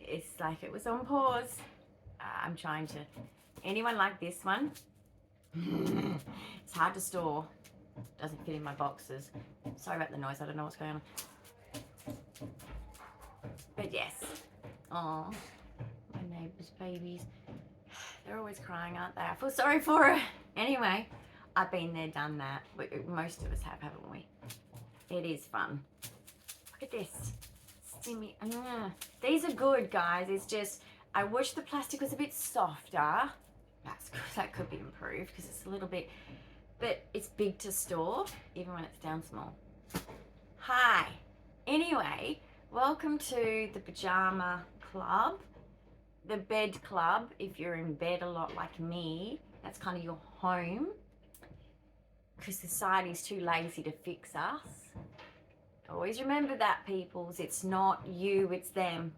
It's like it was on pause. I'm trying to, anyone like this one? It's hard to store. Doesn't fit in my boxes. Sorry about the noise, I don't know what's going on. But yes. Oh, my neighbour's babies. They're always crying, aren't they? I feel sorry for her. Anyway, I've been there, done that. Most of us have, haven't we? It is fun. Look at this. Stimmy. These are good, guys. It's just, I wish the plastic was a bit softer. That could be improved because it's a little bit, but it's big to store, even when it's down small. Hi. Anyway, welcome to the pajama club. The bed club, if you're in bed a lot like me, that's kind of your home. Because society's too lazy to fix us. Always remember that, peoples. It's not you, it's them.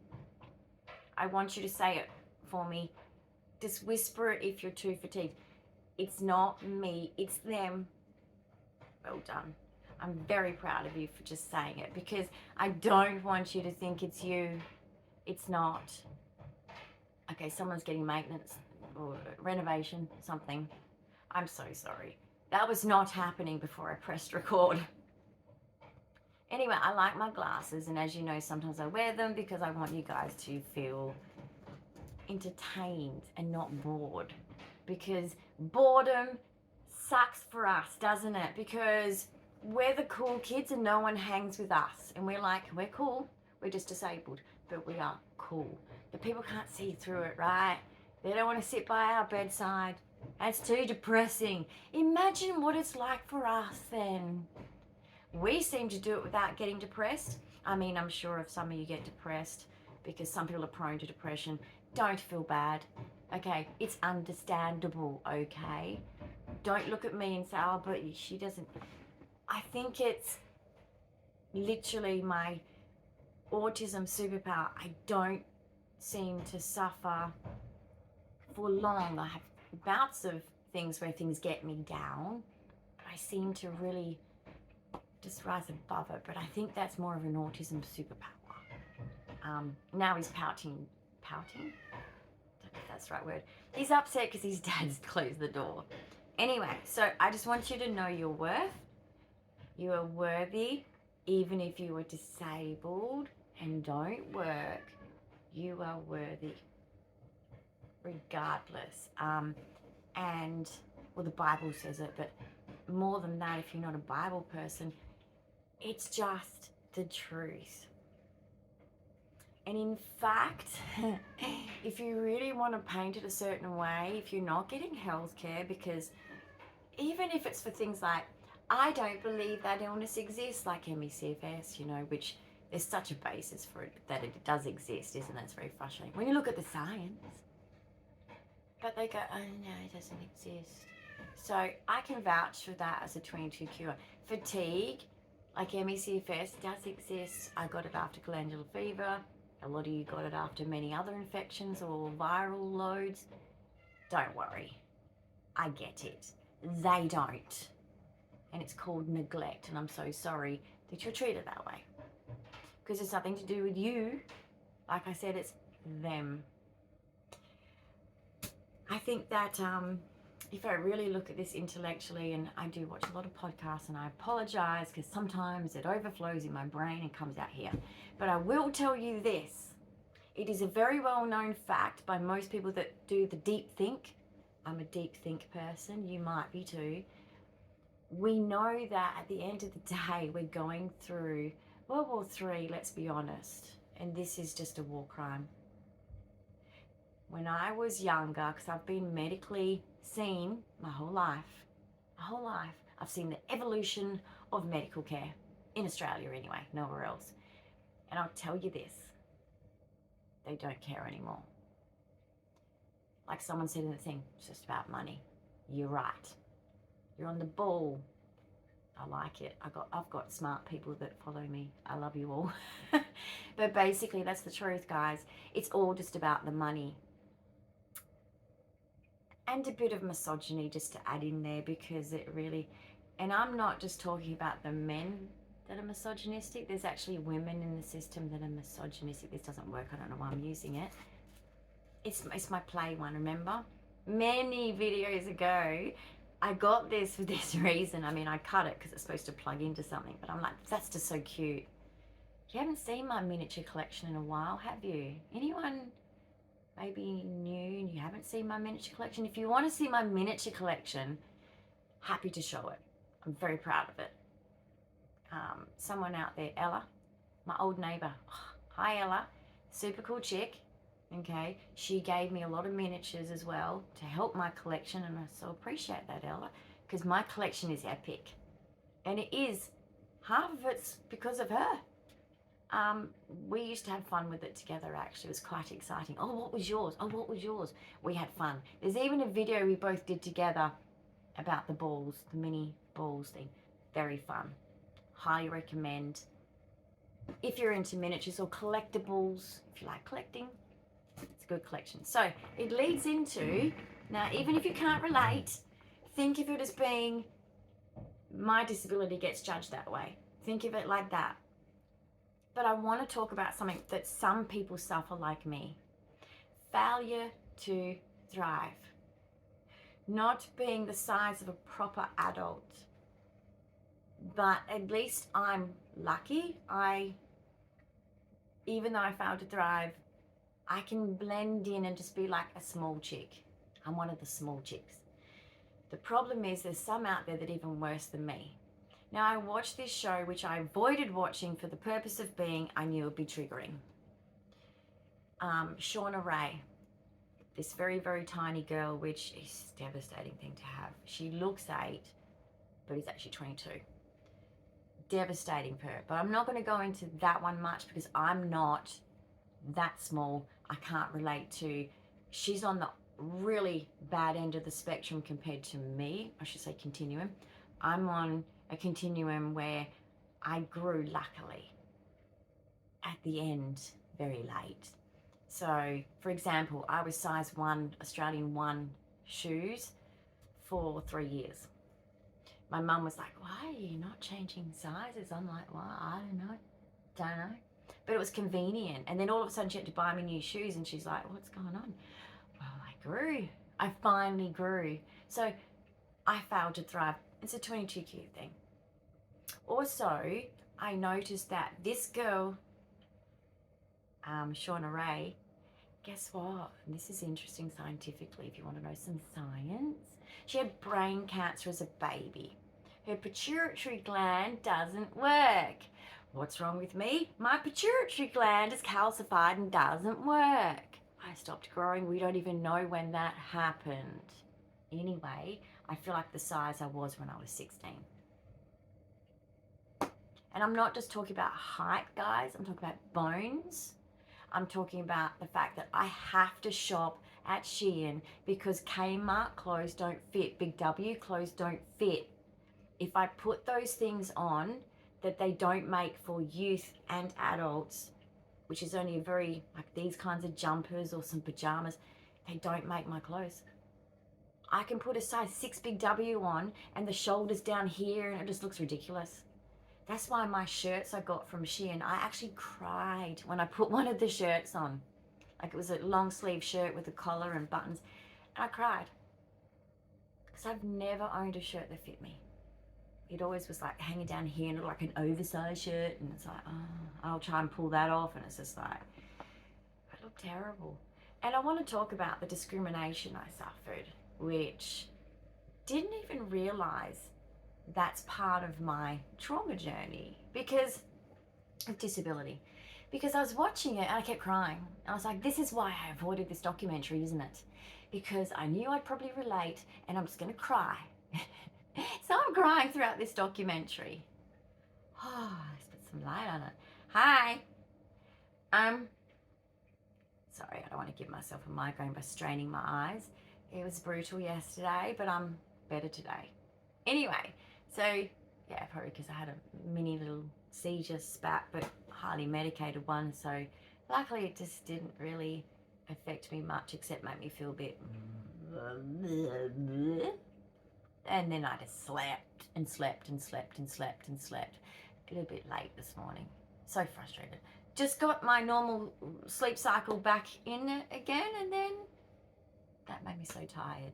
I want you to say it for me. Just whisper it if you're too fatigued. It's not me, it's them. Well done. I'm very proud of you for just saying it, because I don't want you to think it's you. It's not. Okay, someone's getting maintenance or renovation, something. I'm so sorry. That was not happening before I pressed record. Anyway, I like my glasses, and as you know, sometimes I wear them because I want you guys to feel entertained and not bored. Because boredom sucks for us, doesn't it? Because we're the cool kids and no one hangs with us. And we're like, we're cool, we're just disabled, but we are cool. The people can't see through it, right? They don't want to sit by our bedside. That's too depressing. Imagine what it's like for us then. We seem to do it without getting depressed. I mean, I'm sure if some of you get depressed, because some people are prone to depression, don't feel bad. Okay, it's understandable, okay? Don't look at me and say, oh, but she doesn't. I think it's literally my autism superpower. I don't seem to suffer for long. I have bouts of things where things get me down. I seem to really just rise above it, but I think that's more of an autism superpower. Now he's pouting. Pouting? Don't know if that's the right word. He's upset because his dad's closed the door. Anyway, so I just want you to know your worth. You are worthy, even if you are disabled and don't work. You are worthy, regardless. And, well, the Bible says it, but more than that, if you're not a Bible person, it's just the truth. And in fact, if you really want to paint it a certain way, if you're not getting healthcare, because even if it's for things like, I don't believe that illness exists, like ME/CFS, you know, which there's such a basis for it, that it does exist, isn't it? It's very frustrating when you look at the science. But they go, oh no, it doesn't exist. So I can vouch for that as a 22 cure. Fatigue, like ME/CFS, does exist. I got it after glandular fever. A lot of you got it after many other infections or viral loads. Don't worry, I get it. They don't. And it's called neglect, and I'm so sorry that you're treated that way. Because it's nothing to do with you. Like I said, it's them. I think that if I really look at this intellectually, and I do watch a lot of podcasts, and I apologize because sometimes it overflows in my brain and comes out here. But I will tell you this. It is a very well-known fact by most people that do the deep think. I'm a deep think person. You might be too. We know that at the end of the day, we're going through World War III, let's be honest. And this is just a war crime. When I was younger, because I've been medically seen my whole life, I've seen the evolution of medical care in Australia anyway, nowhere else. And I'll tell you this, they don't care anymore. Like someone said in the thing, it's just about money. You're right. You're on the ball. I like it. I've got smart people that follow me. I love you all. But basically, that's the truth, guys. It's all just about the money. And a bit of misogyny just to add in there, because it really, and I'm not just talking about the men that are misogynistic. There's actually women in the system that are misogynistic. This doesn't work. I don't know why I'm using it. It's my play one, remember? Many videos ago, I got this for this reason. I mean, I cut it because it's supposed to plug into something, but I'm like, that's just so cute. You haven't seen my miniature collection in a while, have you? Anyone maybe new and you haven't seen my miniature collection? If you want to see my miniature collection, happy to show it. I'm very proud of it. Someone out there, Ella, my old neighbor. Hi, Ella. Super cool chick. Okay, she gave me a lot of miniatures as well to help my collection, and I so appreciate that, Ella, because my collection is epic, and it is, half of it's because of her. We used to have fun with it together, actually. It was quite exciting. Oh, what was yours? Oh, what was yours? We had fun. There's even a video we both did together about the balls, the mini balls thing. Very fun. Highly recommend. If you're into miniatures or collectibles, if you like collecting, it's a good collection. So it leads into, now even if you can't relate, think of it as being, my disability gets judged that way. Think of it like that. But I want to talk about something that some people suffer like me. Failure to thrive. Not being the size of a proper adult. But at least I'm lucky. Even though I failed to thrive, I can blend in and just be like a small chick. I'm one of the small chicks. The problem is there's some out there that are even worse than me. Now, I watched this show, which I avoided watching for the purpose of being, I knew it would be triggering. Shauna Rae, this very, very tiny girl, which is a devastating thing to have. She looks 8, but is actually 22. Devastating for her. But I'm not going to go into that one much because I'm not that small. I can't relate to. She's on the really bad end of the spectrum compared to me. I should say continuum. I'm on a continuum where I grew, luckily, at the end, very late. So, for example, I was size 1, Australian 1 shoes for 3 years. My mum was like, why are you not changing sizes? I'm like, well, I don't know. But it was convenient. And then all of a sudden she had to buy me new shoes and she's like, what's going on? Well, I grew. I finally grew. So I failed to thrive. It's a 22Q thing. Also, I noticed that this girl, Shauna Rae, guess what? And this is interesting scientifically if you want to know some science. She had brain cancer as a baby. Her pituitary gland doesn't work. What's wrong with me? My pituitary gland is calcified and doesn't work. I stopped growing. We don't even know when that happened. Anyway, I feel like the size I was when I was 16. And I'm not just talking about height, guys. I'm talking about bones. I'm talking about the fact that I have to shop at Shein because Kmart clothes don't fit. Big W clothes don't fit. If I put those things on that they don't make for youth and adults, which is only a very, like these kinds of jumpers or some pajamas, they don't make my clothes. I can put a size 6 big W on and the shoulders down here and it just looks ridiculous. That's why my shirts I got from Shein, I actually cried when I put one of the shirts on. Like it was a long sleeve shirt with a collar and buttons. And I cried. Because I've never owned a shirt that fit me. It always was like hanging down here and like an oversized shirt. And it's like, oh, I'll try and pull that off. And it's just like, I look terrible. And I want to talk about the discrimination I suffered, which didn't even realize that's part of my trauma journey because of disability. Because I was watching it and I kept crying. I was like, this is why I avoided this documentary, isn't it? Because I knew I'd probably relate and I'm just going to cry. So I'm crying throughout this documentary. Oh, let's put some light on it. Hi. Sorry, I don't want to give myself a migraine by straining my eyes. It was brutal yesterday, but I'm better today. Anyway, so yeah, probably because I had a mini little seizure spat, but highly medicated one. So luckily it just didn't really affect me much except make me feel a bit. And then I just slept and slept and slept and slept and slept. a little bit late this morning. So frustrated. Just got my normal sleep cycle back in again, and then that made me so tired.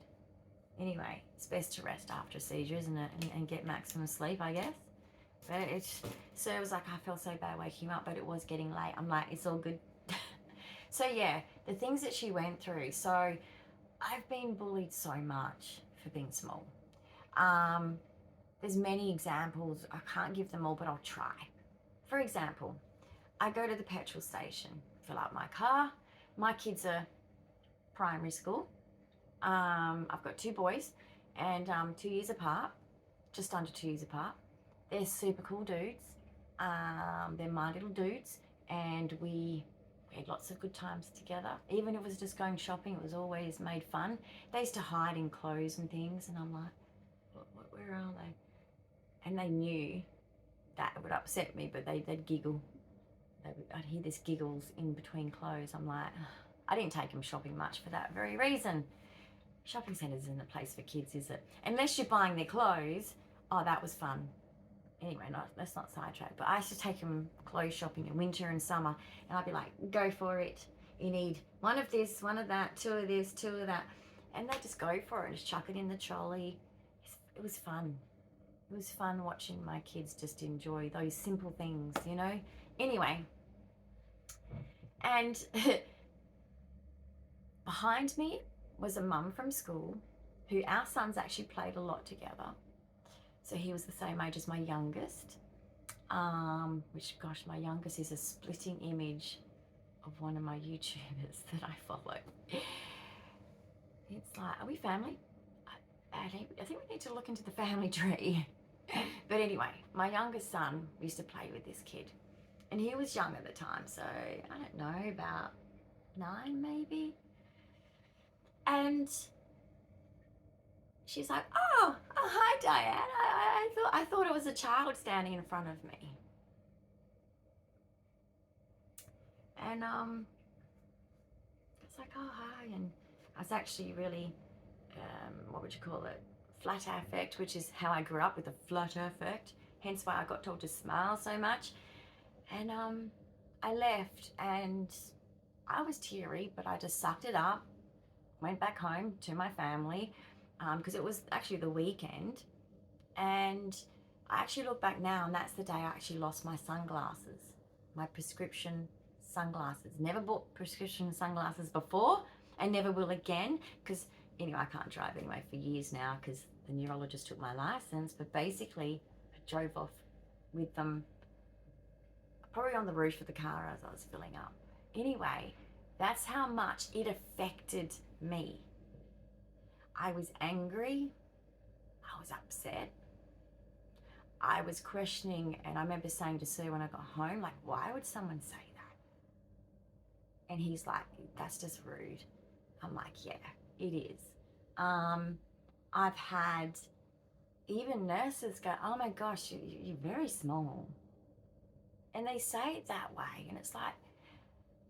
Anyway, it's best to rest after a seizure, isn't it? And get maximum sleep, I guess. But so it was like I felt so bad waking up, but it was getting late. I'm like, it's all good. So yeah, the things that she went through. So I've been bullied so much for being small. There's many examples. I can't give them all, but I'll try. For example, I go to the petrol station, fill up my car. My kids are primary school. I've got 2 boys, and 2 years apart, just under 2 years apart. They're super cool dudes. They're my little dudes, and we had lots of good times together. Even if it was just going shopping, it was always made fun. They used to hide in clothes and things, and I'm like, where are they? And they knew that it would upset me, but they'd giggle. I'd hear this giggles in between clothes. I'm like, ugh. I didn't take them shopping much for that very reason. Shopping centres isn't a place for kids, is it? Unless you're buying their clothes. Oh, that was fun. Anyway, let's not sidetrack. But I used to take them clothes shopping in winter and summer, and I'd be like, go for it. You need one of this, one of that, 2 of this, 2 of that. And they just go for it and just chuck it in the trolley. It was fun. It was fun watching my kids just enjoy those simple things, you know? Anyway, and behind me was a mum from school who our sons actually played a lot together. So he was the same age as my youngest, which, gosh, my youngest is a splitting image of one of my YouTubers that I follow. It's like, are we family? I think we need to look into the family tree. But anyway, my youngest son used to play with this kid, and he was young at the time, so I don't know, about 9 maybe. And she's like, oh hi Dyan. I thought it was a child standing in front of me. And it's like, oh hi. And I was actually really, what would you call it? Flat affect, which is how I grew up, with a flat affect. Hence why I got told to smile so much. And I left, and I was teary, but I just sucked it up. Went back home to my family, because it was actually the weekend. And I actually look back now, and that's the day I actually lost my sunglasses, my prescription sunglasses. Never bought prescription sunglasses before, and never will again, because anyway, I can't drive anyway for years now because the neurologist took my license. But basically, I drove off with them, probably on the roof of the car as I was filling up. Anyway, that's how much it affected me. I was angry. I was upset. I was questioning, and I remember saying to Sue when I got home, like, why would someone say that? And he's like, that's just rude. I'm like, yeah, it is. I've had even nurses go, oh my gosh, you're very small. And they say it that way, and it's like,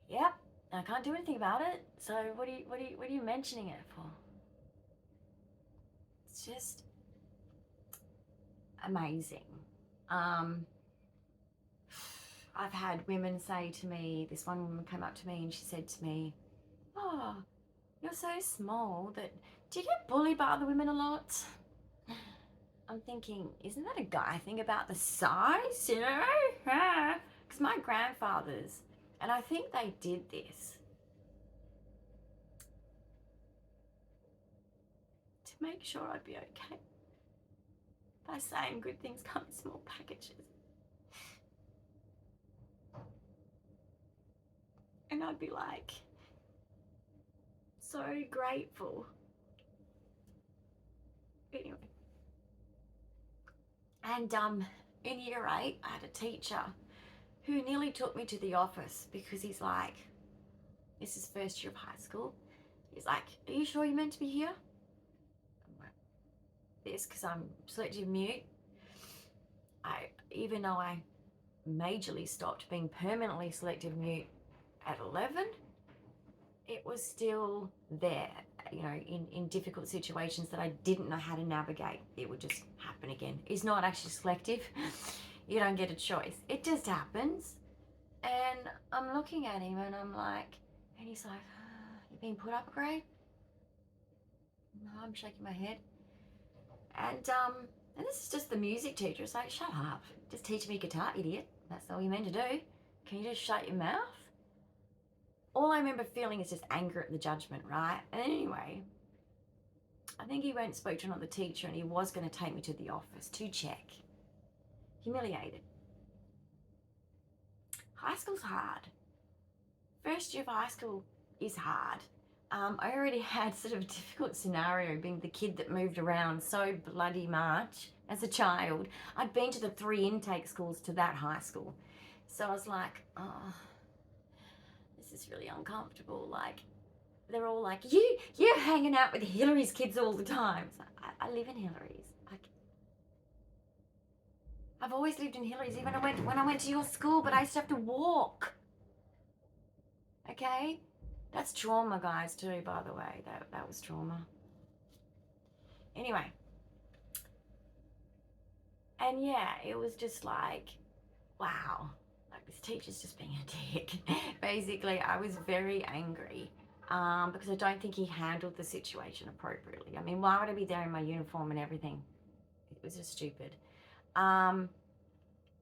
yep, I can't do anything about it. So what are you mentioning it for? It's just amazing. I've had women say to me, this one woman came up to me and she said to me, oh, you're so small, that do you get bullied by other women a lot? I'm thinking, isn't that a guy thing about the size, you know? Because my grandfathers, and I think they did this to make sure I'd be okay, by saying good things come in small packages. And I'd be like, so grateful. Anyway. And in year 8, I had a teacher who nearly took me to the office, because he's like, this is first year of high school. He's like, are you sure you're meant to be here? I'm like, yes, because I'm selective mute. Even though I majorly stopped being permanently selective mute at 11, it was still there, you know, in difficult situations that I didn't know how to navigate. It would just happen again. It's not actually selective. You don't get a choice. It just happens. And I'm looking at him and I'm like, and he's like, you been put up a grade? No, I'm shaking my head. And this is just the music teacher. It's like, shut up. Just teach me guitar, idiot. That's all you're meant to do. Can you just shut your mouth? All I remember feeling is just anger at the judgment, right? And anyway, I think he went and spoke to another teacher and he was going to take me to the office to check. Humiliated. High school's hard. First year of high school is hard. I already had sort of a difficult scenario being the kid that moved around so bloody much as a child. I'd been to the 3 intake schools to that high school. So I was like, oh, this is really uncomfortable. Like, they're all like, you're hanging out with Hillary's kids all the time. So I live in Hillary's. I've always lived in Hillary's, even when I went to your school, but I used to have to walk. Okay? That's trauma, guys, too, by the way. That was trauma. Anyway. And yeah, it was just like, wow. Like, this teacher's just being a dick. Basically, I was very angry because I don't think he handled the situation appropriately. I mean, why would I be there in my uniform and everything? It was just stupid.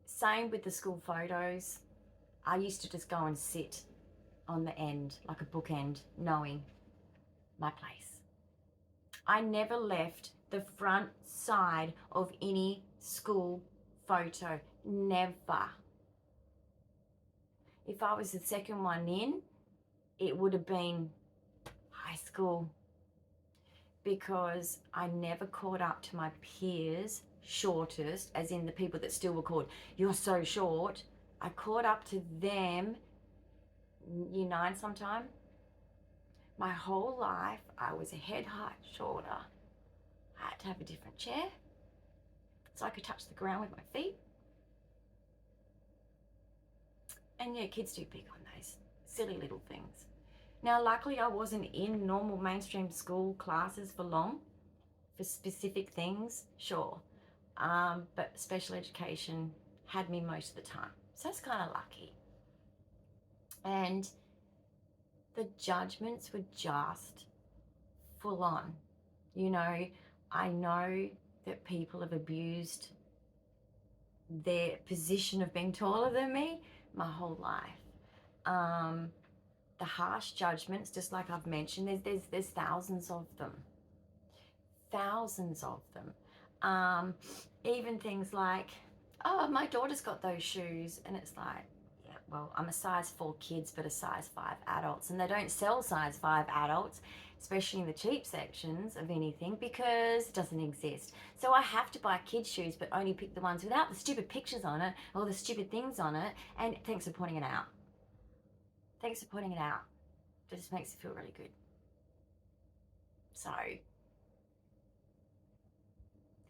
Same with the school photos. I used to just go and sit on the end, like a bookend, knowing my place. I never left the front side of any school photo. Never. If I was the second one in, it would have been high school, because I never caught up to my peers shortest, as in the people that still were called, you're so short. I caught up to them year 9 sometime. My whole life, I was a head height shorter. I had to have a different chair so I could touch the ground with my feet. And yeah, kids do pick on those silly little things. Now, luckily, I wasn't in normal mainstream school classes for long, for specific things, sure. But special education had me most of the time. So that's kind of lucky. And the judgments were just full on. You know, I know that people have abused their position of being taller than me my whole life. The harsh judgments, just like I've mentioned, there's thousands of them. Thousands of them. Even things like, oh, my daughter's got those shoes, and it's like, yeah, well, I'm a size 4 kids, but a size 5 adults, and they don't sell size 5 adults, especially in the cheap sections of anything, because it doesn't exist. So I have to buy kids' shoes, but only pick the ones without the stupid pictures on it or the stupid things on it. And thanks for pointing it out. Thanks for pointing it out. It just makes it feel really good. So,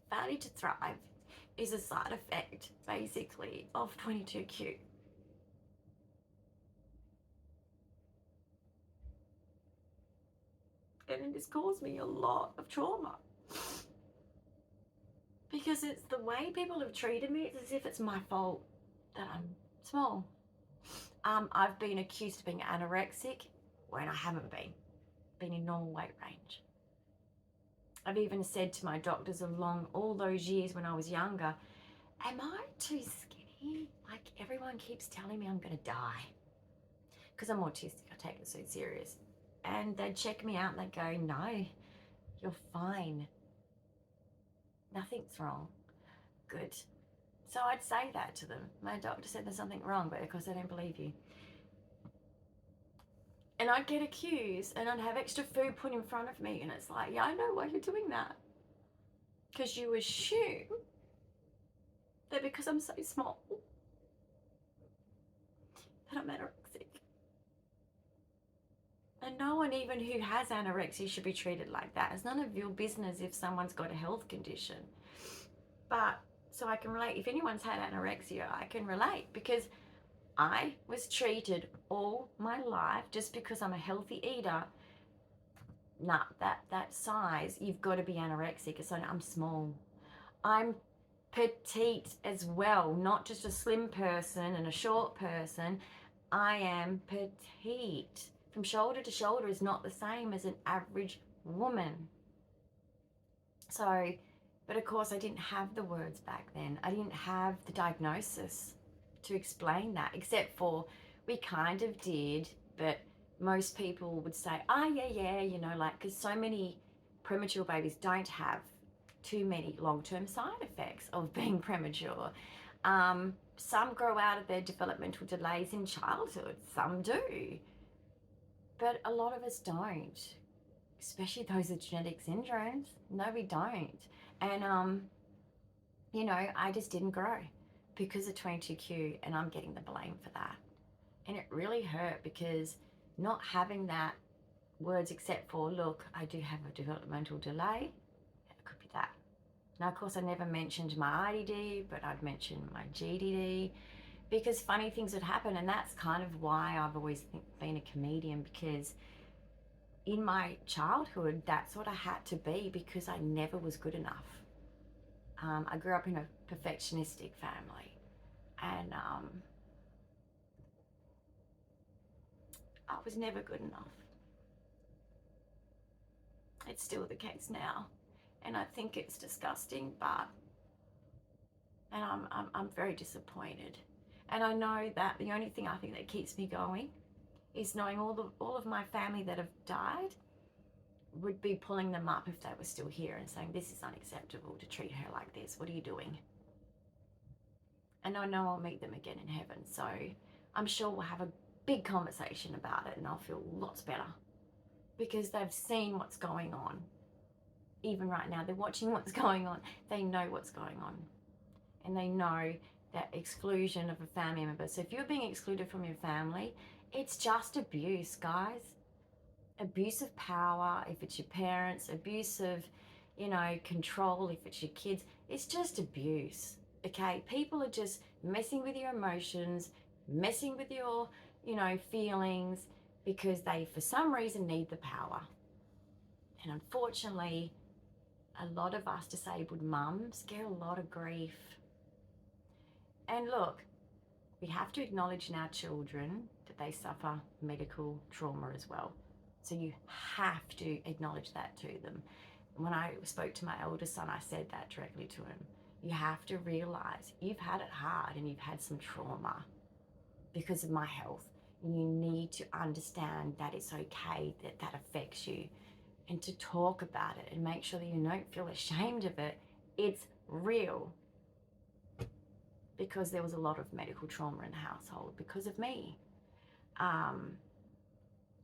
failure to thrive is a side effect, basically, of 22q. And it has caused me a lot of trauma. Because it's the way people have treated me. It's as if it's my fault that I'm small. I've been accused of being anorexic when I haven't been in normal weight range. I've even said to my doctors along all those years when I was younger, am I too skinny? Like, everyone keeps telling me I'm going to die. Because I'm autistic, I take it so serious. And they'd check me out and they'd go, no, you're fine. Nothing's wrong. Good. So I'd say that to them. My doctor said there's something wrong, but of course I don't believe you. And I'd get accused and I'd have extra food put in front of me, and it's like, yeah, I know why you're doing that. Because you assume that because I'm so small that I'm anorexic. And no one even who has anorexia should be treated like that. It's none of your business if someone's got a health condition. But, so I can relate. If anyone's had anorexia, I can relate, because I was treated all my life just because I'm a healthy eater. Nah, that size, you've got to be anorexic. So I'm small. I'm petite as well, not just a slim person and a short person. I am petite. From shoulder to shoulder is not the same as an average woman. So, but of course I didn't have the words back then. I didn't have the diagnosis to explain that, except for we kind of did, but most people would say, oh yeah, you know, like, because so many premature babies don't have too many long-term side effects of being premature. Some grow out of their developmental delays in childhood, some do, but a lot of us don't, especially those with genetic syndromes. No, we don't. And you know, I just didn't grow because of 22q, and I'm getting the blame for that. And it really hurt, because not having that words except for, look, I do have a developmental delay, it could be that. Now, of course, I never mentioned my IDD, but I'd mentioned my GDD, because funny things would happen. And that's kind of why I've always been a comedian, because in my childhood, that's what I had to be, because I never was good enough. I grew up in a perfectionistic family, and I was never good enough. It's still the case now, and I think it's disgusting, but, and I'm very disappointed. And I know that the only thing I think that keeps me going is knowing all of my family that have died would be pulling them up if they were still here and saying, this is unacceptable to treat her like this. What are you doing? And I know I'll meet them again in heaven. So I'm sure we'll have a big conversation about it, and I'll feel lots better, because they've seen what's going on. Even right now, they're watching what's going on. They know what's going on. And they know that exclusion of a family member. So if you're being excluded from your family, it's just abuse, guys. Abuse of power, if it's your parents, abuse of, you know, control, if it's your kids. It's just abuse, okay? People are just messing with your emotions, messing with your, you know, feelings, because they, for some reason, need the power. And unfortunately, a lot of us disabled mums get a lot of grief. And look, we have to acknowledge in our children that they suffer medical trauma as well. So you have to acknowledge that to them. When I spoke to my eldest son, I said that directly to him. You have to realize you've had it hard and you've had some trauma because of my health. And you need to understand that it's okay that that affects you, and to talk about it and make sure that you don't feel ashamed of it. It's real, because there was a lot of medical trauma in the household because of me.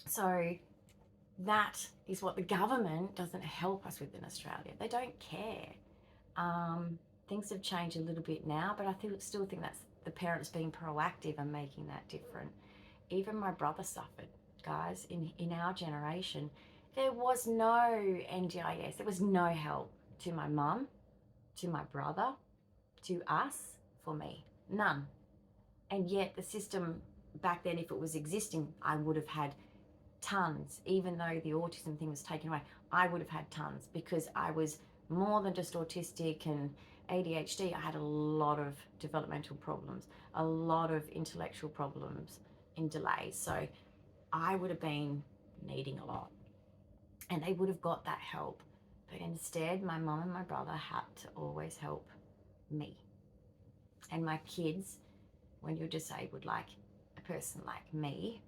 So that is what the government doesn't help us with in Australia. They don't care. Things have changed a little bit now, but I still think that's the parents being proactive and making that different. Even my brother suffered, guys, in our generation. There was no NDIS. There was no help to my mum, to my brother, to us, for me. None. And yet the system back then, if it was existing, I would have had tons. Even though the autism thing was taken away, I would have had tons, because I was more than just autistic and ADHD. I had a lot of developmental problems, a lot of intellectual problems in delays. So I would have been needing a lot, and they would have got that help. But instead, my mum and my brother had to always help me. And my kids, when you're disabled like a person like me,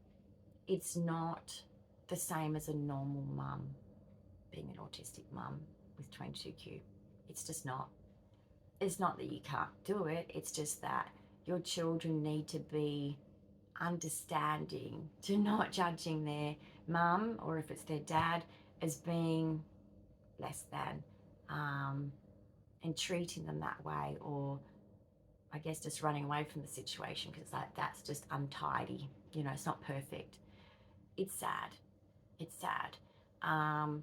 it's not the same as a normal mum being an autistic mum with 22q. It's just not. It's not that you can't do it. It's just that your children need to be understanding, to not judging their mum, or if it's their dad, as being less than, and treating them that way, or I guess just running away from the situation because that's just untidy. You know, it's not perfect. It's sad. It's sad. And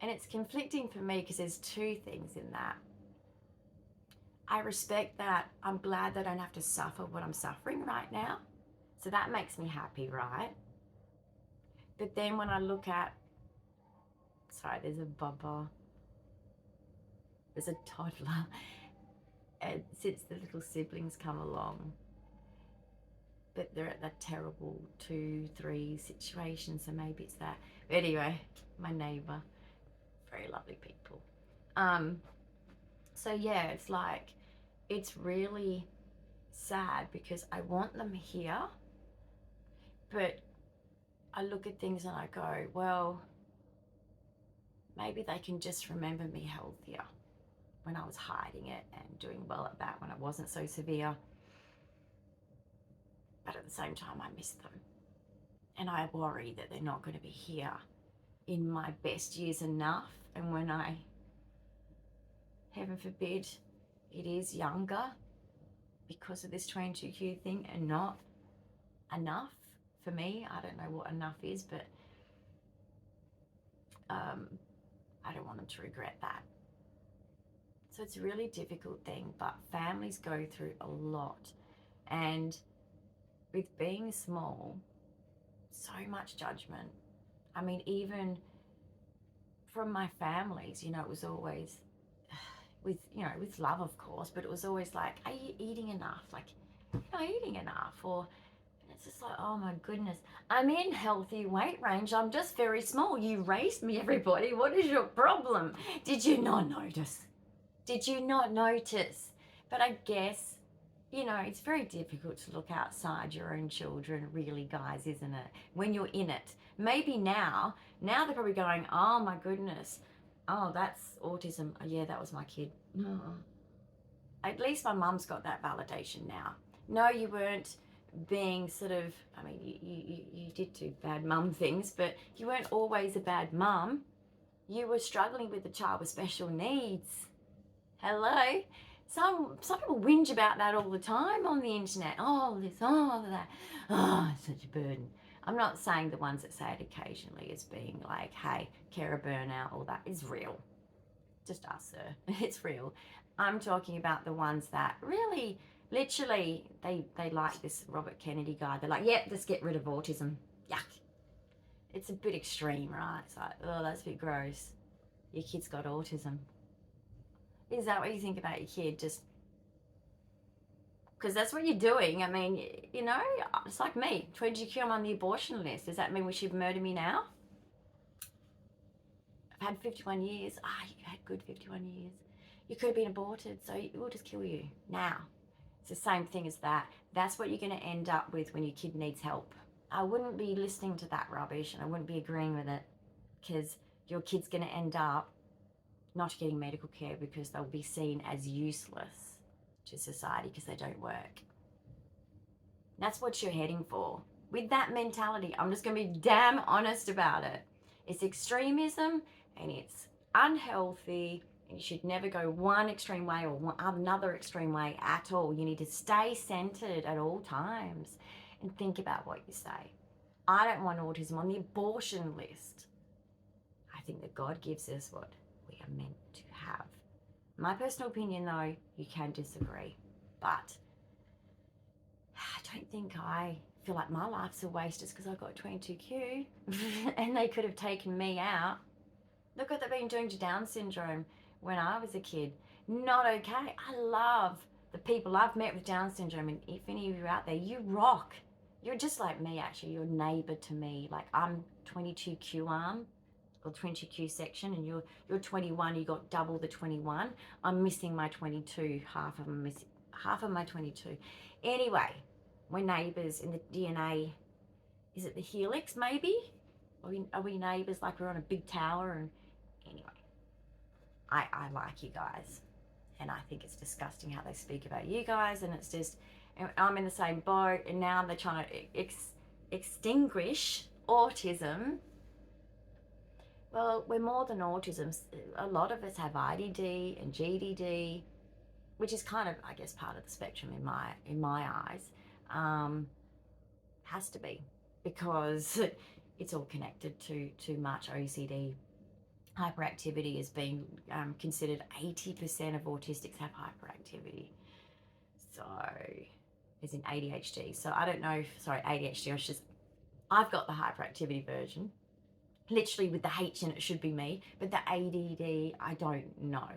it's conflicting for me because there's two things in that. I respect that. I'm glad that I don't have to suffer what I'm suffering right now. So that makes me happy, right? But then when I look at, sorry, there's a toddler. And since the little siblings come along, but they're at that terrible 2-3 situation, so maybe it's that. But anyway, my neighbour, very lovely people. So yeah, it's like, it's really sad because I want them here, but I look at things and I go, well, maybe they can just remember me healthier when I was hiding it and doing well at that when it wasn't so severe. But at the same time, I miss them. And I worry that they're not going to be here in my best years enough. And when I, heaven forbid, it is younger because of this 22q thing and not enough for me. I don't know what enough is, but I don't want them to regret that. So it's a really difficult thing, but families go through a lot. And with being small, so much judgment. I mean, even from my families, you know, it was always with, you know, with love, of course, but it was always like, are you eating enough? Like, you're not eating enough. Or it's just like, oh my goodness, I'm in healthy weight range. I'm just very small. You raised me, everybody. What is your problem? Did you not notice? Did you not notice? But I guess, you know, it's very difficult to look outside your own children, really, guys, isn't it? When you're in it. Maybe now they're probably going, oh my goodness, oh, that's autism. Oh, yeah, that was my kid. No. At least my mum's got that validation now. No, you weren't being sort of, I mean, you did do bad mum things, but you weren't always a bad mum. You were struggling with a child with special needs. Hello? Some people whinge about that all the time on the internet. Oh, this, oh, that. Oh, it's such a burden. I'm not saying the ones that say it occasionally as being like, hey, carer burnout, all that is real. Just us, sir. It's real. I'm talking about the ones that really, literally, they like this Robert Kennedy guy. They're like, yep, just get rid of autism. Yuck. It's a bit extreme, right? It's like, oh, that's a bit gross. Your kid's got autism. Is that what you think about your kid? Just because that's what you're doing. I mean, you know, it's like me. 22q, I'm on the abortion list. Does that mean we should murder me now? I've had 51 years. You had good 51 years. You could have been aborted, so we'll just kill you now. It's the same thing as that. That's what you're going to end up with when your kid needs help. I wouldn't be listening to that rubbish and I wouldn't be agreeing with it, because your kid's going to end up not getting medical care because they'll be seen as useless to society because they don't work. That's what you're heading for. With that mentality, I'm just going to be damn honest about it. It's extremism and it's unhealthy, and you should never go one extreme way or another extreme way at all. You need to stay centered at all times and think about what you say. I don't want autism on the abortion list. I think that God gives us what we are meant to have. My personal opinion, though, you can disagree, but I don't think I feel like my life's a waste just because I got 22q and they could have taken me out. Look what they've been doing to Down syndrome when I was a kid. Not okay. I love the people I've met with Down syndrome, and if any of you are out there, you rock. You're just like me, actually. You're a neighbour to me. Like, I'm 22q arm or 22q section, and you're 21. You got double the 21. I'm missing my 22. Half of my 22. Anyway, we're neighbours in the DNA. Is it the helix, maybe? Are we neighbours, like we're on a big tower? And anyway, I like you guys, and I think it's disgusting how they speak about you guys, and it's just, I'm in the same boat, and now they're trying to extinguish autism. Well, we're more than autism. A lot of us have IDD and GDD, which is kind of, I guess, part of the spectrum in my eyes. Has to be, because it's all connected to too much OCD. Hyperactivity is being considered 80% of autistics have hyperactivity. So, as in ADHD. So I don't know, ADHD, I've got the hyperactivity version. Literally with the H in it should be me, but the ADD, I don't know.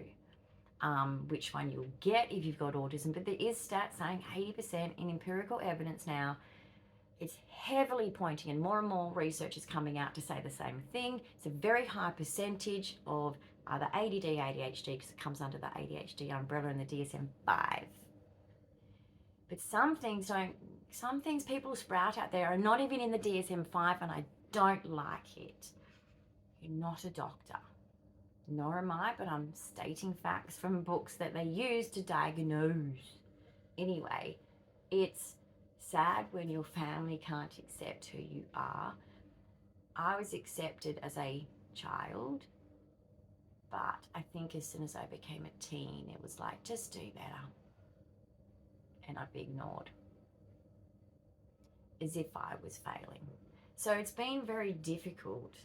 which one you'll get if you've got autism, but there is stats saying 80% in empirical evidence now. It's heavily pointing, and more research is coming out to say the same thing. It's a very high percentage of either ADD, ADHD, because it comes under the ADHD umbrella in the DSM-5. But some things people sprout out there are not even in the DSM-5, and I don't like it. You're not a doctor. Nor am I, but I'm stating facts from books that they use to diagnose. Anyway, it's sad when your family can't accept who you are. I was accepted as a child, but I think as soon as I became a teen, it was like, just do better. And I'd be ignored as if I was failing. So it's been very difficult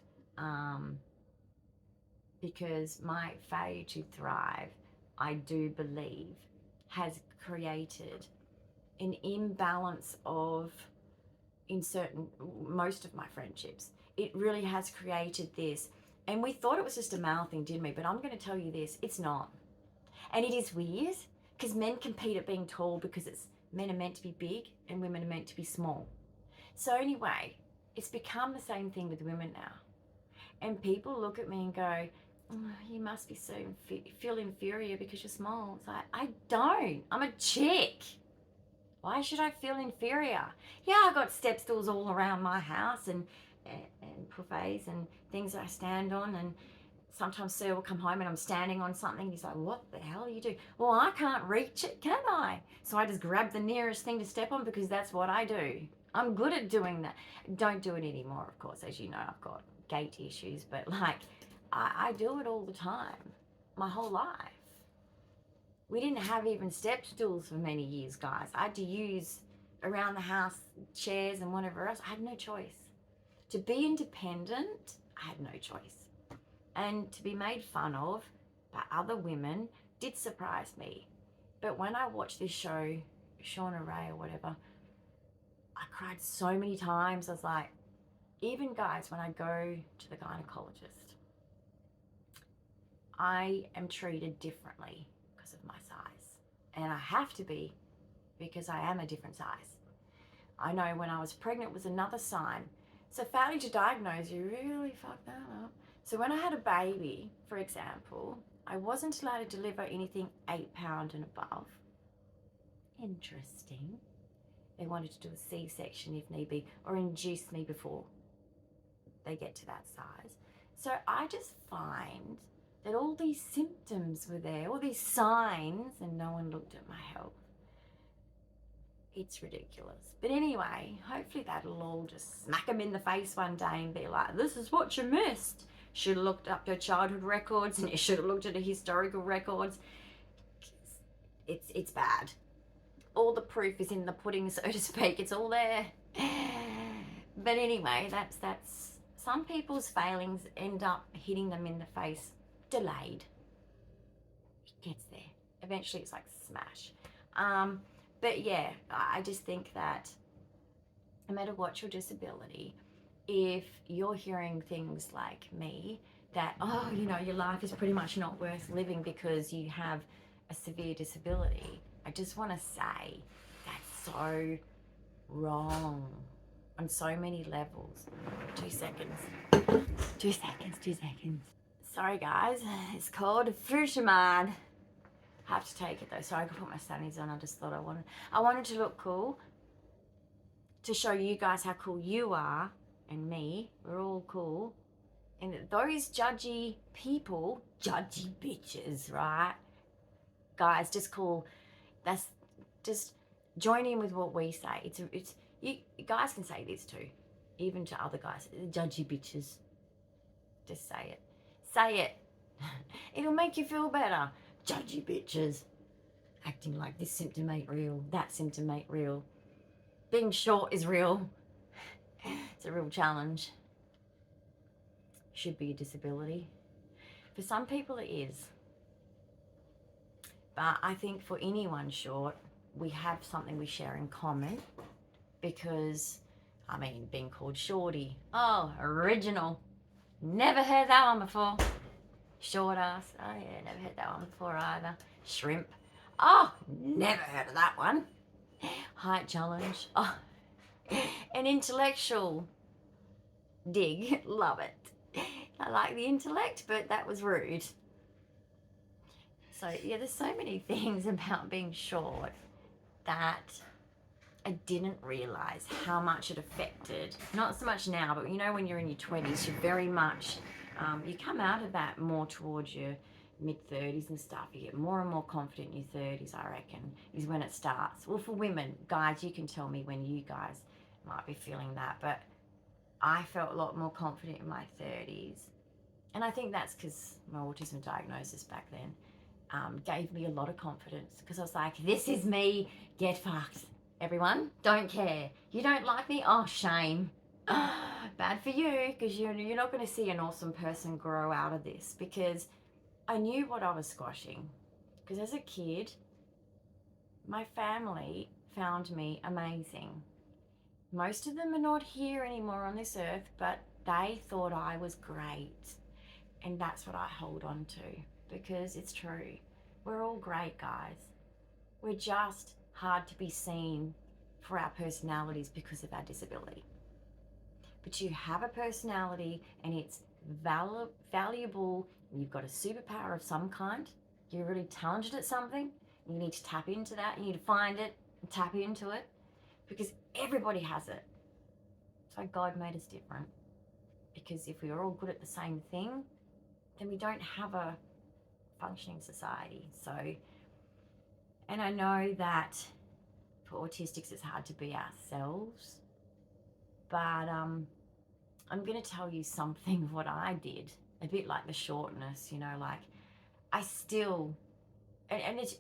because my failure to thrive, I do believe, has created an imbalance in most of my friendships. It really has created this. And we thought it was just a male thing, didn't we? But I'm going to tell you this, it's not. And it is weird because men compete at being tall because men are meant to be big and women are meant to be small. So anyway, it's become the same thing with women now. And people look at me and go, oh, you must be so feel inferior because you're small. It's like, I don't. I'm a chick. Why should I feel inferior? Yeah, I got step stools all around my house and buffets and things that I stand on, and sometimes Sir will come home and I'm standing on something and he's like, what the hell are you doing? Well, I can't reach it, can I? So I just grab the nearest thing to step on because that's what I do. I'm good at doing that. Don't do it anymore, of course. As you know, I've got gait issues, but like I do it all the time, my whole life. We didn't have even step stools for many years, guys. I had to use around the house chairs and whatever else. I had no choice. To be independent, I had no choice. And to be made fun of by other women did surprise me. But when I watched this show, Shauna Rae or whatever, I cried so many times. I was like, even guys, when I go to the gynecologist, I am treated differently because of my size. And I have to be because I am a different size. I know when I was pregnant was another sign. So failing to diagnose, you really fucked that up. So when I had a baby, for example, I wasn't allowed to deliver anything 8 pounds and above. Interesting. They wanted to do a C-section if need be, or induce me before they get to that size. So I just find that all these symptoms were there, all these signs, and no one looked at my health. It's ridiculous. But anyway, hopefully that'll all just smack them in the face one day and be like, this is what you missed. Should have looked up your childhood records and you should have looked at the historical records. It's bad. All the proof is in the pudding, so to speak. It's all there. But anyway, that's some people's failings end up hitting them in the face delayed. It gets there. Eventually it's like smash. But yeah, I just think that no matter what your disability, if you're hearing things like me, that, oh, you know, your life is pretty much not worth living because you have a severe disability, I just want to say that's so wrong on so many levels. 2 seconds. 2 seconds, 2 seconds. Sorry guys, it's called Fisherman. I have to take it though. Sorry, I could put my sunnies on. I just thought I wanted to look cool, to show you guys how cool you are and me. We're all cool. And those judgy people, judgy bitches, right? Guys, just join in with what we say. It's you guys can say this too, even to other guys. Judgy bitches. Just say it. Say it. It'll make you feel better. Judgy bitches. Acting like this symptom ain't real, that symptom ain't real. Being short is real. It's a real challenge. Should be a disability. For some people it is. But I think for anyone short, we have something we share in common, because, I mean, being called shorty. Oh, original. Never heard that one before. Short ass. Oh yeah, never heard that one before either. Shrimp. Oh, never heard of that one. Height challenge. Oh, an intellectual dig. Love it. I like the intellect, but that was rude. So yeah, there's so many things about being short that I didn't realize how much it affected. Not so much now, but you know, when you're in your 20s, you're very much, you come out of that more towards your mid-30s and stuff. You get more and more confident in your 30s, I reckon, is when it starts. Well, for women, guys, you can tell me when you guys might be feeling that, but I felt a lot more confident in my 30s. And I think that's because my autism diagnosis back then gave me a lot of confidence, because I was like, this is me, get fucked. Everyone, don't care. You don't like me? Oh, shame. Bad for you, because you're not going to see an awesome person grow out of this, because I knew what I was squashing. Because as a kid, my family found me amazing. Most of them are not here anymore on this earth, but they thought I was great. And that's what I hold on to, because it's true. We're all great, guys. We're just hard to be seen for our personalities because of our disability. But you have a personality, and it's valuable. You've got a superpower of some kind. You're really talented at something. You need to tap into that. You need to find it and tap into it, because everybody has it. That's why God made us different. Because if we are all good at the same thing, then we don't have a functioning society. So, and I know that for autistics it's hard to be ourselves, but I'm going to tell you something of what I did, a bit like the shortness, you know, like I still, and it's,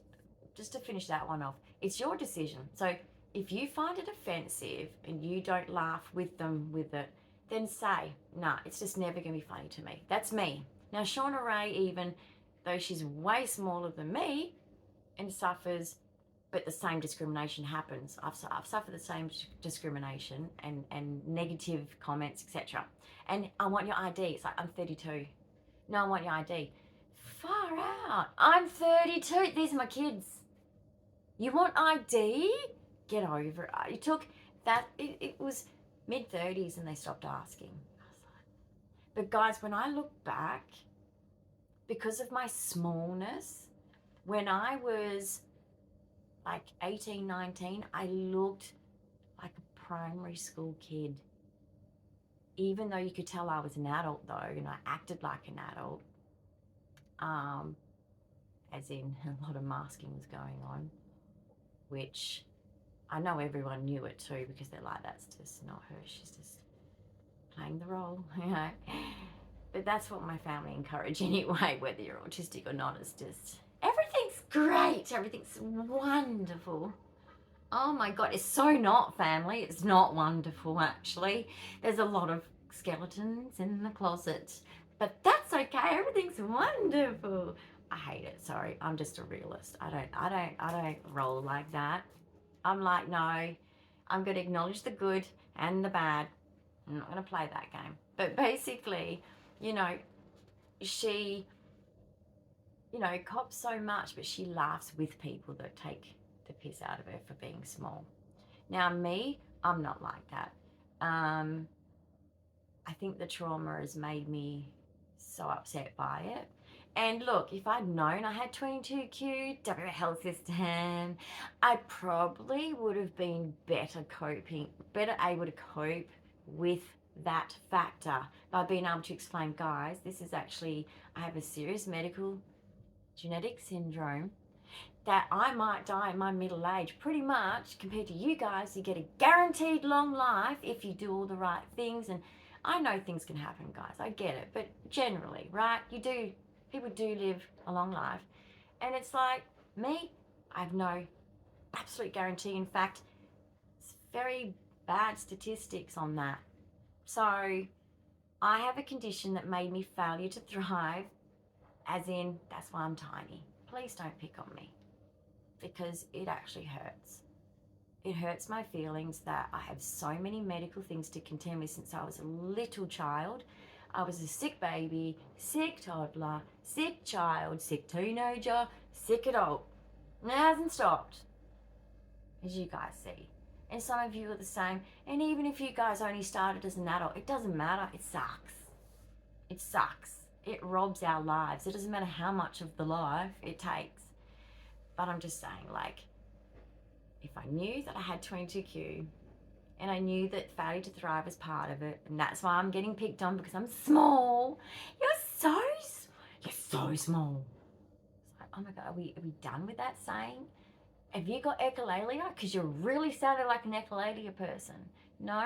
just to finish that one off, it's your decision. So if you find it offensive and you don't laugh with them with it, then say, nah, it's just never going to be funny to me. That's me. Now, Shauna Rae, even though she's way smaller than me and suffers, but the same discrimination happens. I've suffered the same discrimination and negative comments, etc. And I want your ID. It's like, I'm 32. No, I want your ID. Far out. I'm 32. These are my kids. You want ID? Get over it. It took that, it was mid-30s and they stopped asking. But guys, when I look back, because of my smallness, when I was like 18, 19, I looked like a primary school kid. Even though you could tell I was an adult though, and I acted like an adult, as in a lot of masking was going on, which I know everyone knew it too, because they're like, that's just not her, she's just playing the role, you know. But that's what my family encourage anyway, whether you're autistic or not. It's just, everything's great, everything's wonderful. Oh my God, it's so not family. It's not wonderful, actually. There's a lot of skeletons in the closet, but that's okay. Everything's wonderful. I hate it. Sorry, I'm just a realist. I don't roll like that. I'm like, no, I'm going to acknowledge the good and the bad. I'm not going to play that game. But basically, you know, she, you know, cops so much, but she laughs with people that take the piss out of her for being small. Now me, I'm not like that. I think the trauma has made me so upset by it. And look, if I'd known I had 22q, W health system, I probably would have been better able to cope with that factor by being able to explain, guys, this is actually, I have a serious medical genetic syndrome that I might die in my middle age. Pretty much, compared to you guys, you get a guaranteed long life if you do all the right things. And I know things can happen, guys, I get it, but generally, right, people do live a long life. And it's like, me, I have no absolute guarantee. In fact, it's very bad statistics on that. So I have a condition that made me failure to thrive, as in, that's why I'm tiny. Please don't pick on me, because it actually hurts. It hurts my feelings that I have so many medical things to contend with since I was a little child. I was a sick baby, sick toddler, sick child, sick teenager, sick adult. And it hasn't stopped, as you guys see. And some of you are the same. And even if you guys only started as an adult, it doesn't matter. It sucks. It sucks. It robs our lives. It doesn't matter how much of the life it takes. But I'm just saying, like, if I knew that I had 22q, and I knew that failure to thrive is part of it, and that's why I'm getting picked on, because I'm small. You're so small. It's like, oh my God, are we done with that saying? Have you got echolalia? Because you're really sounding like an echolalia person. No,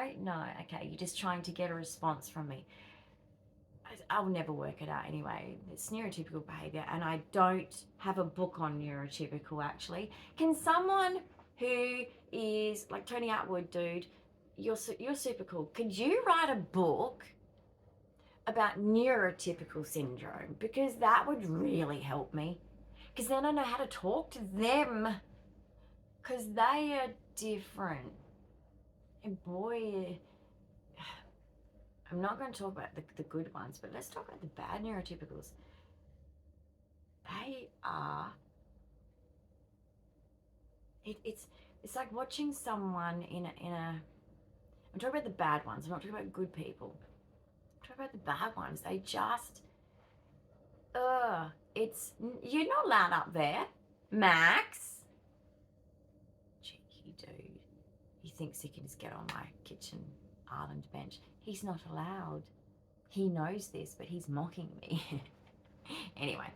okay, you're just trying to get a response from me. I'll never work it out anyway. It's neurotypical behavior, and I don't have a book on neurotypical, actually. Can someone who is like Tony Atwood, dude, you're super cool. Could you write a book about neurotypical syndrome? Because that would really help me. Because then I know how to talk to them. Because they are different. And boy, I'm not going to talk about the good ones, but let's talk about the bad neurotypicals. They are... It's like watching someone in a... I'm talking about the bad ones. I'm not talking about good people. I'm talking about the bad ones. They just... You're not allowed up there, Max. Cheeky dude. He thinks he can just get on my kitchen island bench. He's not allowed. He knows this, but he's mocking me. Anyway,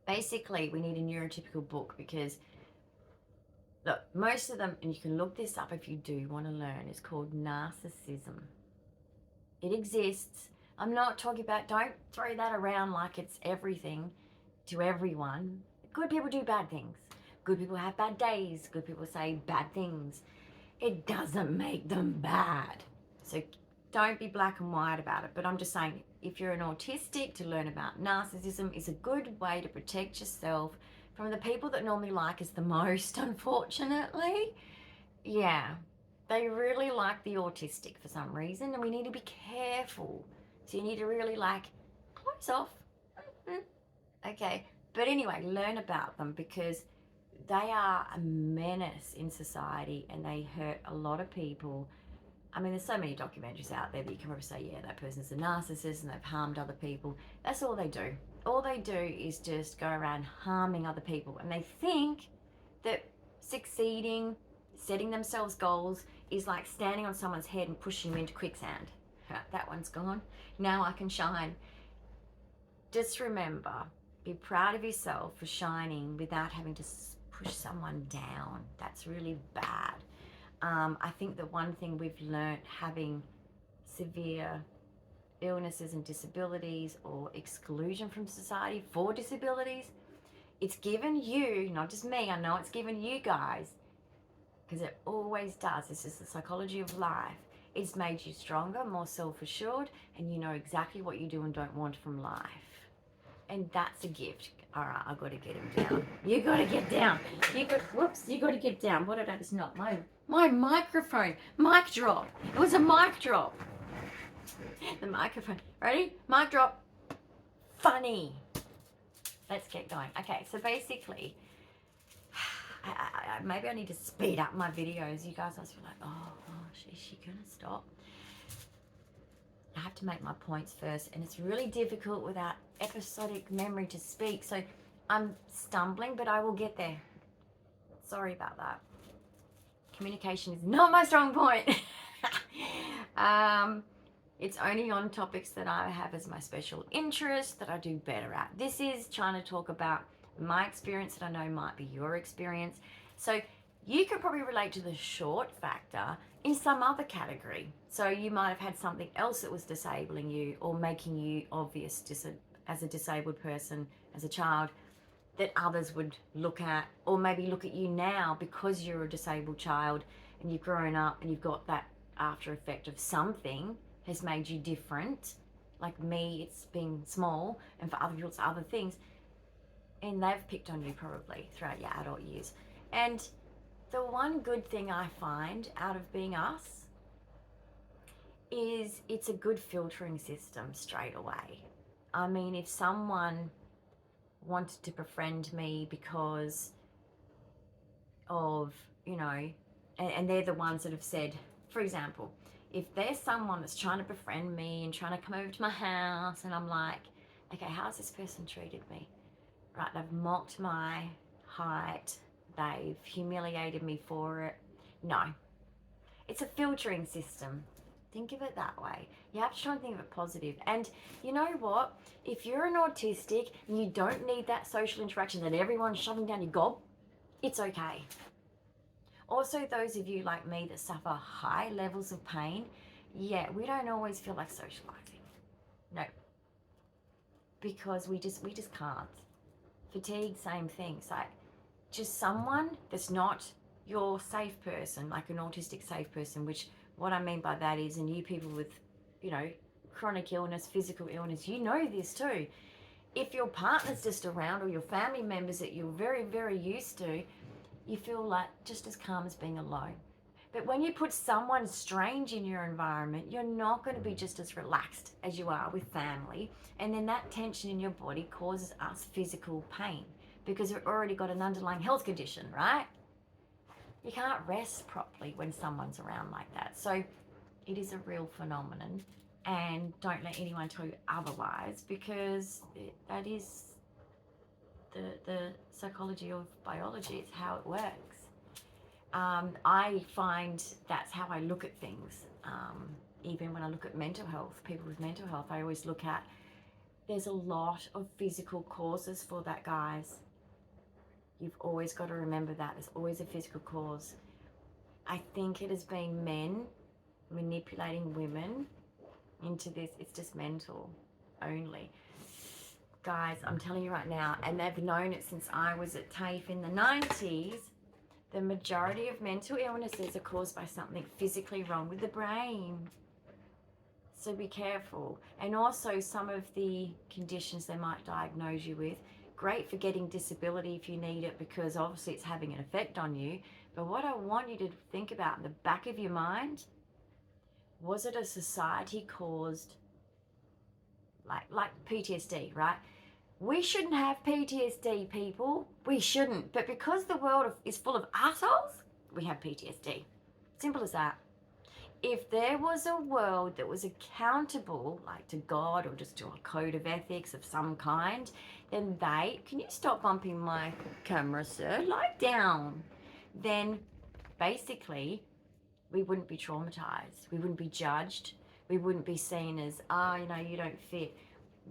basically we need a neurotypical book, because look, most of them, and you can look this up if you do want to learn, is called narcissism. It exists. I'm not talking about, don't throw that around like it's everything to everyone. Good people do bad things. Good people have bad days. Good people say bad things. It doesn't make them bad. So don't be black and white about it. But I'm just saying, if you're an autistic, to learn about narcissism is a good way to protect yourself from the people that normally like us the most, unfortunately. Yeah, they really like the autistic for some reason, and we need to be careful. So you need to really close off. Okay, but anyway, learn about them, because they are a menace in society and they hurt a lot of people. I mean, there's so many documentaries out there that you can probably say, yeah, that person's a narcissist and they've harmed other people. That's all they do. All they do is just go around harming other people. And they think that succeeding, setting themselves goals, is like standing on someone's head and pushing them into quicksand. That one's gone. Now I can shine. Just remember, be proud of yourself for shining without having to push someone down. That's really bad. I think the one thing we've learnt, having severe illnesses and disabilities, or exclusion from society for disabilities, it's given you, not just me, I know it's given you guys, because it always does. This is the psychology of life. It's made you stronger, more self-assured, and you know exactly what you do and don't want from life. And that's a gift. All right, I've got to get him down. You got to get down. You got to get down. What did I just knock? My microphone. Mic drop. It was a mic drop. The microphone. Ready? Mic drop. Funny. Let's get going. Okay, so basically, maybe I need to speed up my videos. You guys must be like, oh gosh, is she going to stop? I have to make my points first, and it's really difficult without episodic memory to speak, so I'm stumbling, but I will get there. Sorry about that. Communication is not my strong point. It's only on topics that I have as my special interest that I do better at. This is trying to talk about my experience that I know might be your experience. So you could probably relate to the short factor in some other category. So you might have had something else that was disabling you or making you obvious as a disabled person, as a child, that others would look at, or maybe look at you now because you're a disabled child and you've grown up and you've got that after effect of something has made you different. Like me, it's being small, and for other people it's other things. And they've picked on you probably throughout your adult years. And the one good thing I find out of being us is it's a good filtering system straight away. I mean, if someone wanted to befriend me because of, you know, and they're the ones that have said, for example, if there's someone that's trying to befriend me and trying to come over to my house, and I'm like, okay, how's this person treated me? Right, they've mocked my height, they've humiliated me for it. No, it's a filtering system. Think of it that way. You have to try and think of it positive. And you know what? If you're an autistic and you don't need that social interaction that everyone's shoving down your gob, it's okay. Also, those of you like me that suffer high levels of pain, yeah, we don't always feel like socializing. No. Because we just can't. Fatigue, same thing. So just someone that's not your safe person, like an autistic safe person, which what I mean by that is, and you people with, you know, chronic illness, physical illness, you know this too. If your partner's just around, or your family members that you're very, very used to, you feel like just as calm as being alone. But when you put someone strange in your environment, you're not going to be just as relaxed as you are with family. And then that tension in your body causes us physical pain because we've already got an underlying health condition, right? You can't rest properly when someone's around like that. So it is a real phenomenon, and don't let anyone tell you otherwise, because that is the psychology of biology. It's how it works. I find that's how I look at things. Even when I look at mental health, people with mental health, I always look at, there's a lot of physical causes for that, guys. You've always got to remember that. There's always a physical cause. I think it has been men manipulating women into this. It's just mental only. Guys, I'm telling you right now, and they've known it since I was at TAFE in the 90s, the majority of mental illnesses are caused by something physically wrong with the brain. So be careful. And also some of the conditions they might diagnose you with, great for getting disability if you need it, because obviously it's having an effect on you. But what I want you to think about in the back of your mind, was it a society caused, like PTSD, right? We shouldn't have PTSD, people. We shouldn't. But because the world is full of assholes, we have PTSD. Simple as that. If there was a world that was accountable, like to God or just to a code of ethics of some kind, then can you stop bumping my camera, sir? Lie down. Then basically we wouldn't be traumatized. We wouldn't be judged. We wouldn't be seen as, you don't fit.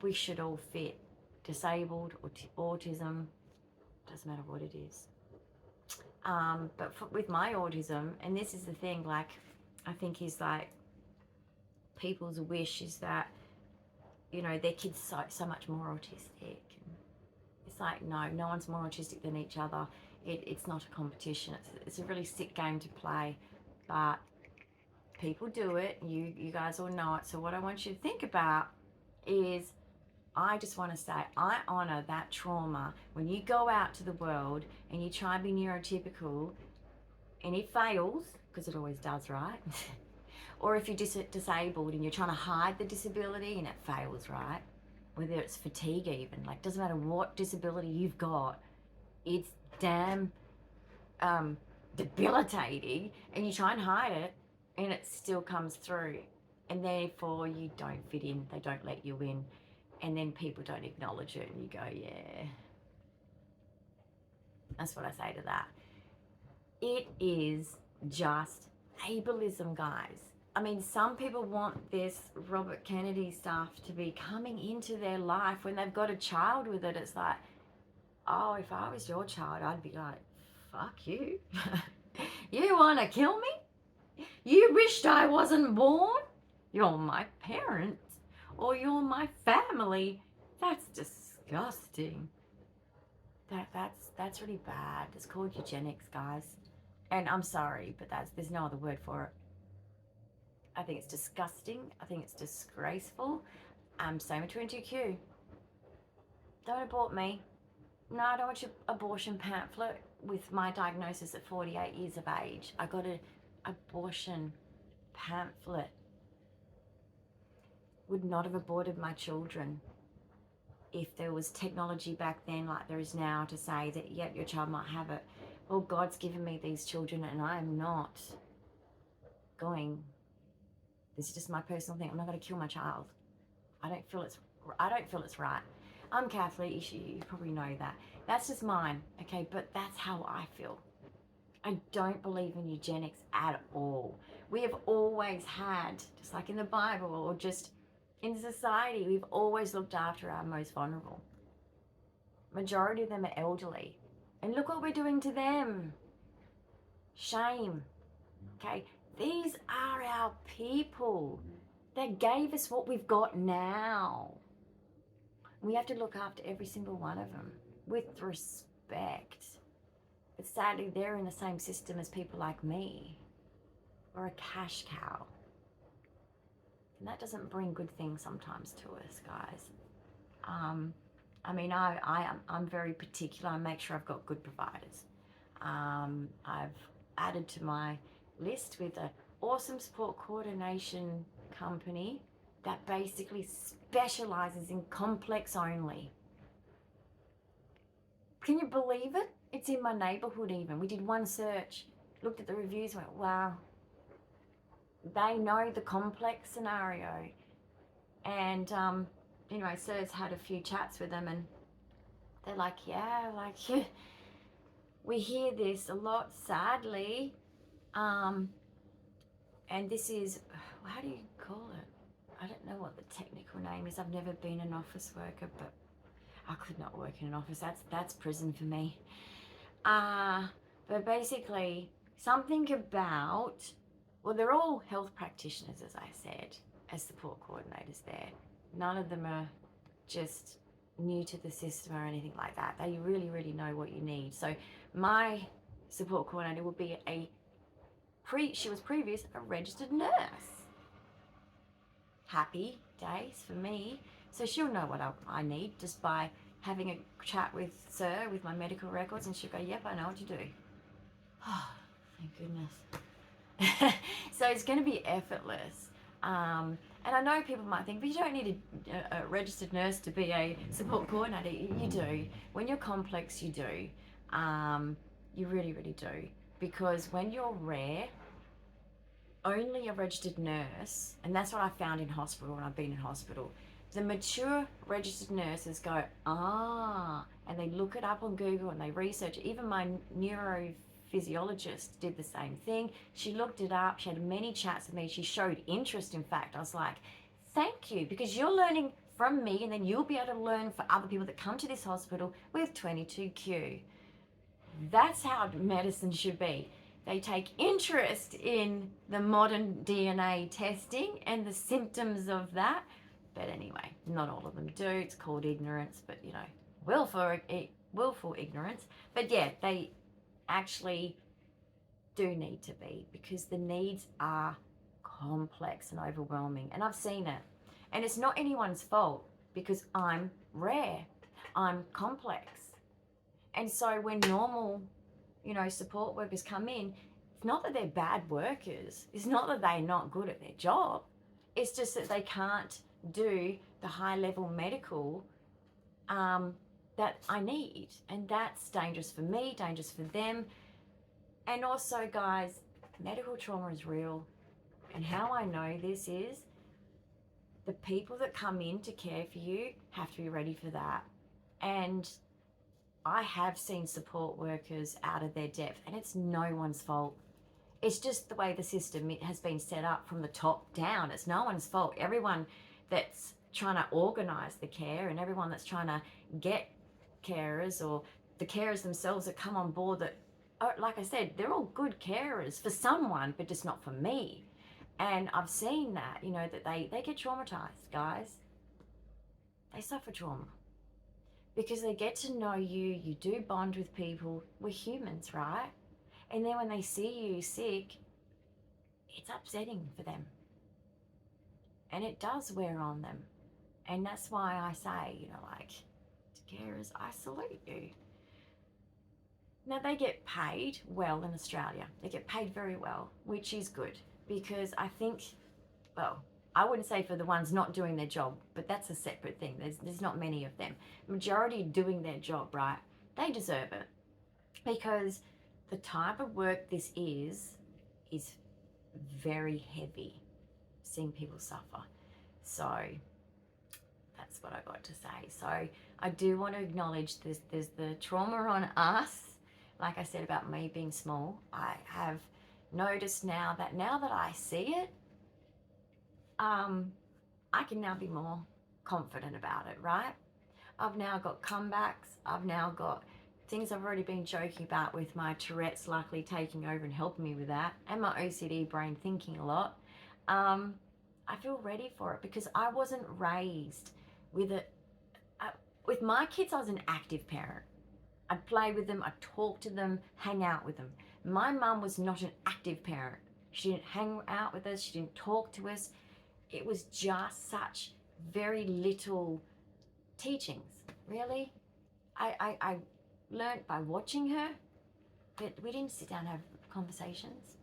We should all fit. Disabled, autism, doesn't matter what it is. But with my autism, and this is the thing, like, I think is like people's wish is that, their kid's so much more autistic. And it's like, no one's more autistic than each other. It's not a competition. It's a really sick game to play, but people do it. You guys all know it. So what I want you to think about is, I just want to say, I honour that trauma. When you go out to the world and you try and be neurotypical and it fails, because it always does, right? Or if you're disabled and you're trying to hide the disability and it fails, right? Whether it's fatigue even, like, doesn't matter what disability you've got, it's damn debilitating, and you try and hide it and it still comes through, and therefore you don't fit in, they don't let you in. And then people don't acknowledge it, and you go, yeah. That's what I say to that. It is just ableism, guys. I mean, some people want this Robert Kennedy stuff to be coming into their life when they've got a child with it. It's like, oh, if I was your child, I'd be like, fuck you. You want to kill me? You wished I wasn't born? You're my parent. Or you're my family. That's disgusting. That's really bad. It's called eugenics, guys. And I'm sorry, but there's no other word for it. I think it's disgusting. I think it's disgraceful. Same with 22Q. Don't abort me. No, I don't want your abortion pamphlet with my diagnosis at 48 years of age. I got an abortion pamphlet. would not have aborted my children if there was technology back then like there is now to say that, yep, your child might have it. Well, God's given me these children and I am not going, this is just my personal thing, I'm not going to kill my child. I don't feel it's right. I'm Catholic, you probably know that. That's just mine, okay? But that's how I feel. I don't believe in eugenics at all. We have always had, just like in the Bible or just in society, we've always looked after our most vulnerable. Majority of them are elderly. And look what we're doing to them. Shame. Okay? These are our people that gave us what we've got now. We have to look after every single one of them with respect. But sadly, they're in the same system as people like me. We're a cash cow. And that doesn't bring good things sometimes to us, guys. I mean, I'm very particular. I make sure I've got good providers. I've added to my list with an awesome support coordination company that basically specializes in complex only. Can you believe it? It's in my neighborhood even. We did one search, looked at the reviews, went, wow. They know the complex scenario. And, Sir's had a few chats with them and they're like, yeah, we hear this a lot, sadly. And this is, how do you call it? I don't know what the technical name is. I've never been an office worker, but I could not work in an office. That's prison for me. But basically, something about, well, they're all health practitioners, as I said, as support coordinators there. None of them are just new to the system or anything like that. They really, really know what you need. So my support coordinator would be she was previous a registered nurse. Happy days for me. So she'll know what I need just by having a chat with Sir with my medical records, and she'll go, yep, I know what to do. Oh, thank goodness. So it's going to be effortless. And I know people might think, but you don't need a registered nurse to be a support coordinator. You do. When you're complex, you do. You really, really do. Because when you're rare, only a registered nurse, and that's what I found in hospital when I've been in hospital, the mature registered nurses go, and they look it up on Google and they research it. Even my neurophysiologist did the same thing. She looked it up. She had many chats with me. She showed interest, in fact. I was like, thank you, because you're learning from me and then you'll be able to learn for other people that come to this hospital with 22Q. That's how medicine should be. They take interest in the modern DNA testing and the symptoms of that. But anyway, not all of them do. It's called ignorance, but willful ignorance. But yeah, they actually do need to be, because the needs are complex and overwhelming. And I've seen it. And it's not anyone's fault, because I'm rare. I'm complex. And so when normal, support workers come in, it's not that they're bad workers. It's not that they're not good at their job. It's just that they can't do the high level medical that I need. And that's dangerous for me, dangerous for them. And also, guys, medical trauma is real. And how I know this is the people that come in to care for you have to be ready for that. And I have seen support workers out of their depth, and it's no one's fault. It's just the way the system has been set up from the top down. It's no one's fault. Everyone that's trying to organise the care and everyone that's trying to get carers, or the carers themselves that come on board that, like I said, they're all good carers for someone, but just not for me. And I've seen that, that they get traumatised, guys. They suffer trauma. Because they get to know you, you do bond with people. We're humans, right? And then when they see you sick, it's upsetting for them. And it does wear on them. And that's why I say, to carers, I salute you. Now, they get paid well in Australia. They get paid very well, which is good. Because I think I wouldn't say for the ones not doing their job, but that's a separate thing. There's not many of them. Majority doing their job, right? They deserve it, because the type of work this is very heavy, seeing people suffer. So that's what I got to say. So I do want to acknowledge there's the trauma on us. Like I said about me being small, I have noticed now that I see it, I can now be more confident about it, right? I've now got comebacks. I've now got things I've already been joking about with my Tourette's luckily taking over and helping me with that, and my OCD brain thinking a lot. I feel ready for it because I wasn't raised with it. With my kids, I was an active parent. I'd play with them, I'd talk to them, hang out with them. My mum was not an active parent. She didn't hang out with us, she didn't talk to us. It was just such very little teachings, really. I learned by watching her, but we didn't sit down and have conversations.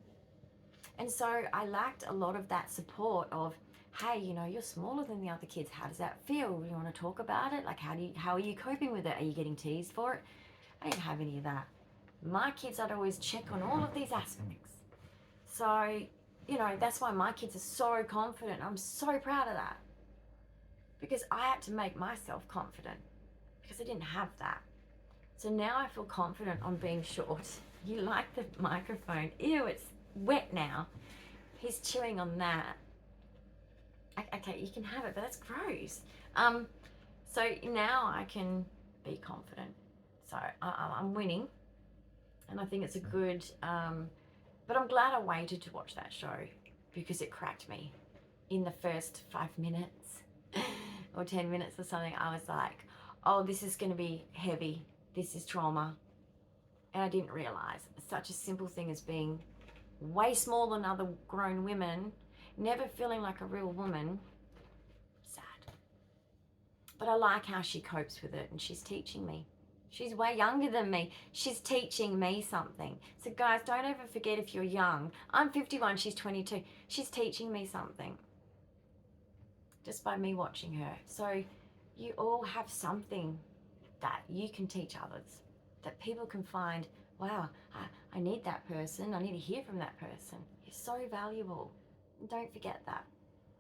And so I lacked a lot of that support of, hey, you know, you're smaller than the other kids. How does that feel? You want to talk about it? Like, how are you coping with it? Are you getting teased for it? I didn't have any of that. My kids, I'd always check on all of these aspects. So, you know, that's why my kids are so confident. I'm so proud of that. Because I had to make myself confident because I didn't have that. So now I feel confident on being short. You like the microphone? Ew, it's wet now. He's chewing on that. Okay, you can have it, but that's gross. So now I can be confident. So I'm winning, and I think it's a good, but I'm glad I waited to watch that show because it cracked me. In the first 5 minutes or 10 minutes or something, I was like, oh, this is going to be heavy. This is trauma. And I didn't realize such a simple thing as being way smaller than other grown women, never feeling like a real woman. Sad. But I like how she copes with it, and she's teaching me. She's way younger than me. She's teaching me something. So guys, don't ever forget if you're young. I'm 51, she's 22. She's teaching me something just by me watching her. So you all have something that you can teach others, that people can find, wow, I need that person. I need to hear from that person. You're so valuable. And don't forget that.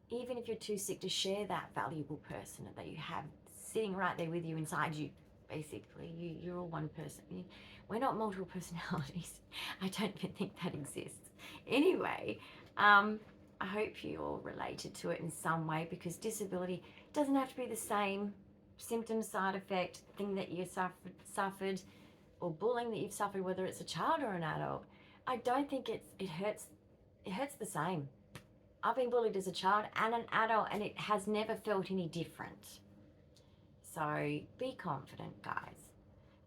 Even if you're too sick to share that valuable person that you have sitting right there with you inside you, basically, you're all one person. We're not multiple personalities. I don't even think that exists. Anyway, I hope you all related to it in some way, because disability doesn't have to be the same symptom, side effect, thing that you suffered, or bullying that you've suffered, whether it's a child or an adult. I don't think it hurts the same. I've been bullied as a child and an adult, and it has never felt any different. So be confident, guys,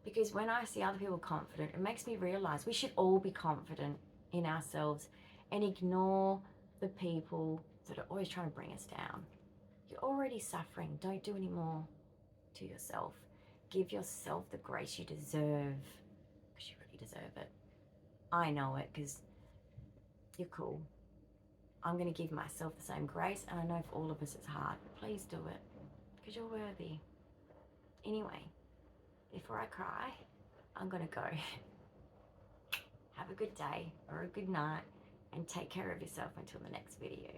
because when I see other people confident, it makes me realize we should all be confident in ourselves and ignore the people that are always trying to bring us down. You're already suffering. Don't do any more to yourself. Give yourself the grace you deserve, because you really deserve it. I know it because you're cool. I'm going to give myself the same grace, and I know for all of us it's hard, but please do it because you're worthy. Anyway, before I cry, I'm going to go. Have a good day or a good night, and take care of yourself until the next video.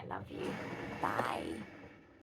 I love you. Bye.